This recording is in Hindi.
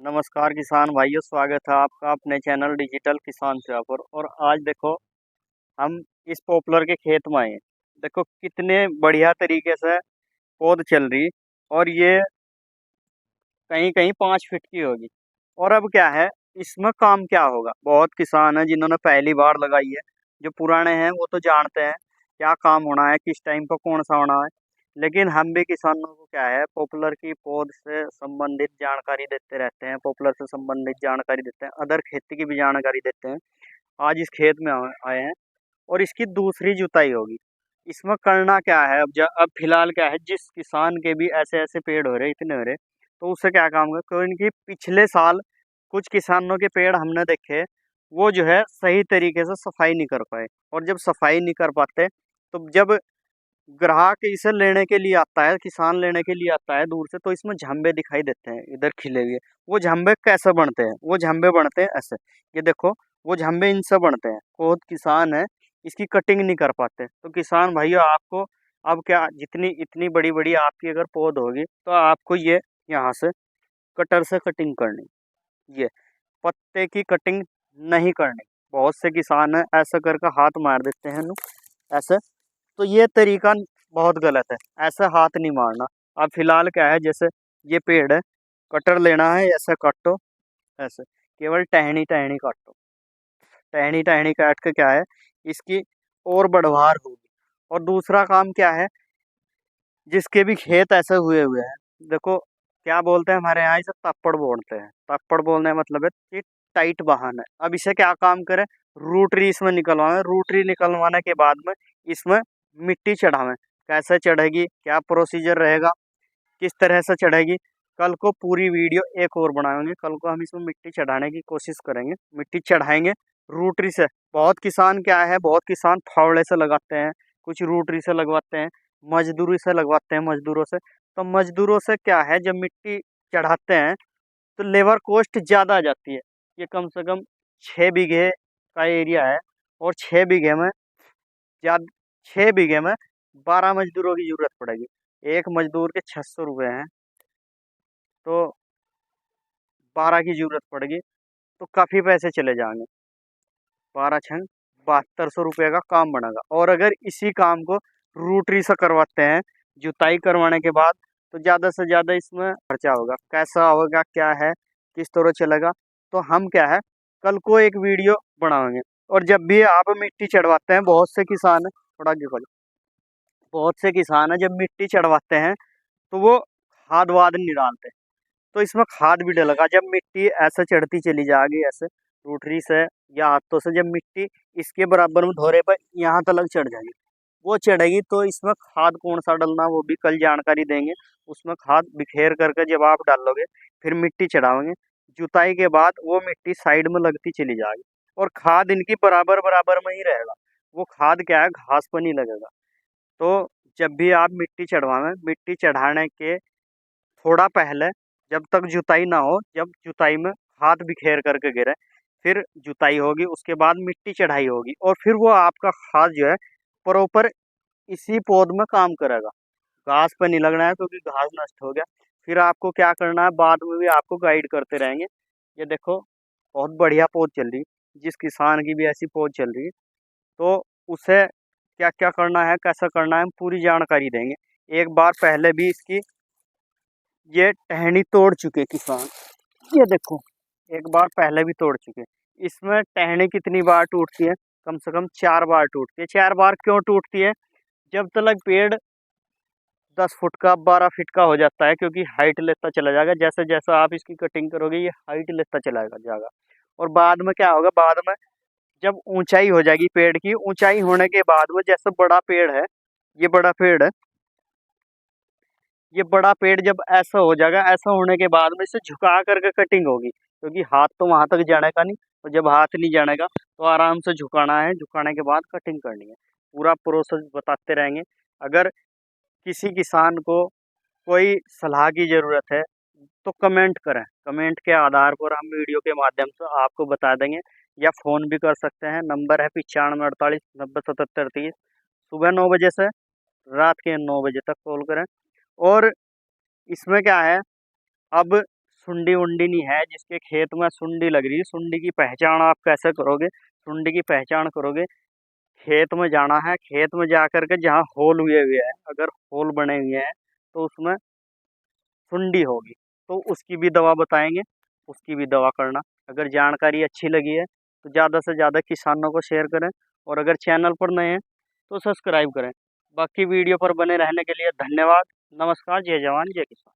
नमस्कार किसान भाइयों, स्वागत है आपका अपने चैनल डिजिटल किसान सेवा पर। और आज देखो हम इस पॉपुलर के खेत में आए हैं। देखो कितने बढ़िया तरीके से पौध चल रही। और ये कहीं कहीं 5 फीट की होगी। और अब क्या है, इसमें काम क्या होगा। बहुत किसान हैं जिन्होंने पहली बार लगाई है। जो पुराने हैं वो तो जानते हैं क्या काम होना है, किस टाइम पर कौन सा होना है। लेकिन हम भी किसानों को क्या है, पॉपुलर की पौध से संबंधित जानकारी देते रहते हैं, पॉपुलर से संबंधित जानकारी देते हैं, अदर खेती की भी जानकारी देते हैं। आज इस खेत में आए हैं और इसकी दूसरी जुताई होगी। इसमें करना क्या है, अब फिलहाल क्या है, जिस किसान के भी ऐसे ऐसे पेड़ हो रहे, इतने हो रहे, तो उससे क्या काम कर, क्योंकि इनकी पिछले साल कुछ किसानों के पेड़ हमने देखे, वो जो है सही तरीके से सफाई नहीं कर पाए। और जब सफाई नहीं कर पाते, तो जब ग्राहक इसे लेने के लिए आता है, किसान लेने के लिए आता है दूर से, तो इसमें झंबे दिखाई देते हैं इधर खिले हुए। वो झंबे कैसे बनते हैं, वो झंबे बनते हैं ऐसे। ये देखो, वो झंबे इनसे बनते हैं। खुद किसान है, इसकी कटिंग नहीं कर पाते। तो किसान भाइयों, आपको अब क्या, जितनी इतनी बड़ी बड़ी आपकी अगर पौध होगी, तो आपको ये यहाँ से कटर से कटिंग करनी, ये पत्ते की कटिंग नहीं करनी। बहुत से किसान है ऐसा करके हाथ मार देते हैं ऐसे। तो ये तरीका बहुत गलत है, ऐसा हाथ नहीं मारना। अब फिलहाल क्या है, जैसे ये पेड़ है, कटर लेना है, ऐसे काटो, ऐसे केवल टहनी टहनी काटो। टहनी टहनी काट के क्या है, इसकी और बढ़वार होगी। और दूसरा काम क्या है, जिसके भी खेत ऐसे हुए हुए हैं, देखो क्या बोलते हैं हमारे यहाँ, इसे तप्पड़ बोलते हैं। तप्पड़ बोलने का मतलब है कि टाइट बहाना है। अब इसे क्या काम करें, रूटरी इसमें निकलवाएं। रूटरी निकलवाने के बाद में इसमें मिट्टी चढ़ावें। कैसे चढ़ेगी, क्या प्रोसीजर रहेगा, किस तरह से चढ़ेगी, कल को पूरी वीडियो एक और बनाएंगे। कल को हम इसमें मिट्टी चढ़ाने की कोशिश करेंगे, मिट्टी चढ़ाएंगे रूटरी से। बहुत किसान क्या है, बहुत किसान फावड़े से लगाते हैं, कुछ रूटरी से लगवाते हैं, मजदूरी से लगवाते हैं, मजदूरों से। तो मजदूरों से क्या है, जब मिट्टी चढ़ाते हैं तो लेबर कॉस्ट ज़्यादा आ जाती है। ये कम से कम 6 बीघे का एरिया है, और 6 बीघे में ज्यादा 6 बीघे में 12 मजदूरों की जरूरत पड़ेगी। एक मजदूर के 600 रुपये हैं, तो 12 की जरूरत पड़ेगी, तो काफ़ी पैसे चले जाएंगे। 12 छंग 7200 रुपये का काम बनेगा। और अगर इसी काम को रूटरी से करवाते हैं, जुताई करवाने के बाद, तो ज़्यादा से ज़्यादा इसमें खर्चा होगा। कैसा होगा, क्या है, किस तरह चलेगा, तो हम क्या है, कल को एक वीडियो बनाएंगे। और जब भी आप मिट्टी चढ़वाते हैं, बहुत से किसान, थोड़ा आगे बढ़ो, बहुत से किसान है जब मिट्टी चढ़वाते हैं तो वो खाद वाद नहीं डालते। तो इसमें खाद भी डलेगा। जब मिट्टी ऐसे चढ़ती चली जाएगी, ऐसे रूटरी से या हाथों से, जब मिट्टी इसके बराबर में धोरे पर यहाँ तक चढ़ जाएगी, वो चढ़ेगी, तो इसमें खाद कौन सा डालना वो भी कल जानकारी देंगे। उसमें खाद बिखेर करके जब आप डालोगे, फिर मिट्टी चढ़ाओगे, जुताई के बाद वो मिट्टी साइड में लगती चली जाएगी। और खाद इनकी बराबर बराबर में ही रहेगा। वो खाद क्या है, घास पर नहीं लगेगा। तो जब भी आप मिट्टी चढ़वाएं, मिट्टी चढ़ाने के थोड़ा पहले, जब तक जुताई ना हो, जब जुताई में खाद बिखेर करके गिरे, फिर जुताई होगी, उसके बाद मिट्टी चढ़ाई होगी, और फिर वो आपका खाद जो है प्रॉपर इसी पौध में काम करेगा। घास पे नहीं लगना है, क्योंकि घास नष्ट हो गया। फिर आपको क्या करना है, बाद में भी आपको गाइड करते रहेंगे। ये देखो, बहुत बढ़िया पौध चल रही। जिस किसान की भी ऐसी पौध चल रही है, तो उसे क्या क्या करना है, कैसा करना है, हम पूरी जानकारी देंगे। एक बार पहले भी इसकी ये टहनी तोड़ चुके किसान, ये देखो, एक बार पहले भी तोड़ चुके। इसमें टहनी कितनी बार टूटती है, कम से कम 4 बार टूटती है। 4 बार क्यों टूटती है, जब तक पेड़ 10 फुट का 12 फीट का हो जाता है, क्योंकि हाइट लेता चला जाएगा। जैसे जैसे आप इसकी कटिंग करोगे, ये हाइट लेता चला जाएगा। और बाद में क्या होगा, बाद में जब ऊंचाई हो जाएगी पेड़ की, ऊंचाई होने के बाद में, जैसे बड़ा पेड़ है, ये बड़ा पेड़ है, ये बड़ा पेड़ जब ऐसा हो जाएगा, ऐसा होने के बाद में इसे झुका करके कटिंग होगी, क्योंकि हाथ तो वहां तक जानेगा नहीं। और जब हाथ नहीं जानेगा, तो आराम से झुकाना है, झुकाने के बाद कटिंग करनी है। पूरा प्रोसेस बताते रहेंगे। अगर किसी किसान को कोई सलाह की जरूरत है, तो कमेंट करें। कमेंट के आधार पर हम वीडियो के माध्यम से आपको बता देंगे, या फ़ोन भी कर सकते हैं। नंबर है 9548907730। सुबह 9 बजे से रात के 9 बजे तक कॉल करें। और इसमें क्या है, अब सुंडी उंडी नहीं है, जिसके खेत में सुंडी लग रही है, सुंडी की पहचान आप कैसे करोगे? सुंडी की पहचान करोगे, खेत में जाना है, खेत में जा कर के जहाँ होल हुए हुए हैं, अगर होल बने हुए हैं तो उसमें सुंडी होगी, तो उसकी भी दवा बताएंगे, उसकी भी दवा करना। अगर जानकारी अच्छी लगी है तो ज़्यादा से ज़्यादा किसानों को शेयर करें, और अगर चैनल पर नए हैं तो सब्सक्राइब करें। बाकी वीडियो पर बने रहने के लिए धन्यवाद। नमस्कार, जय जवान जय किसान।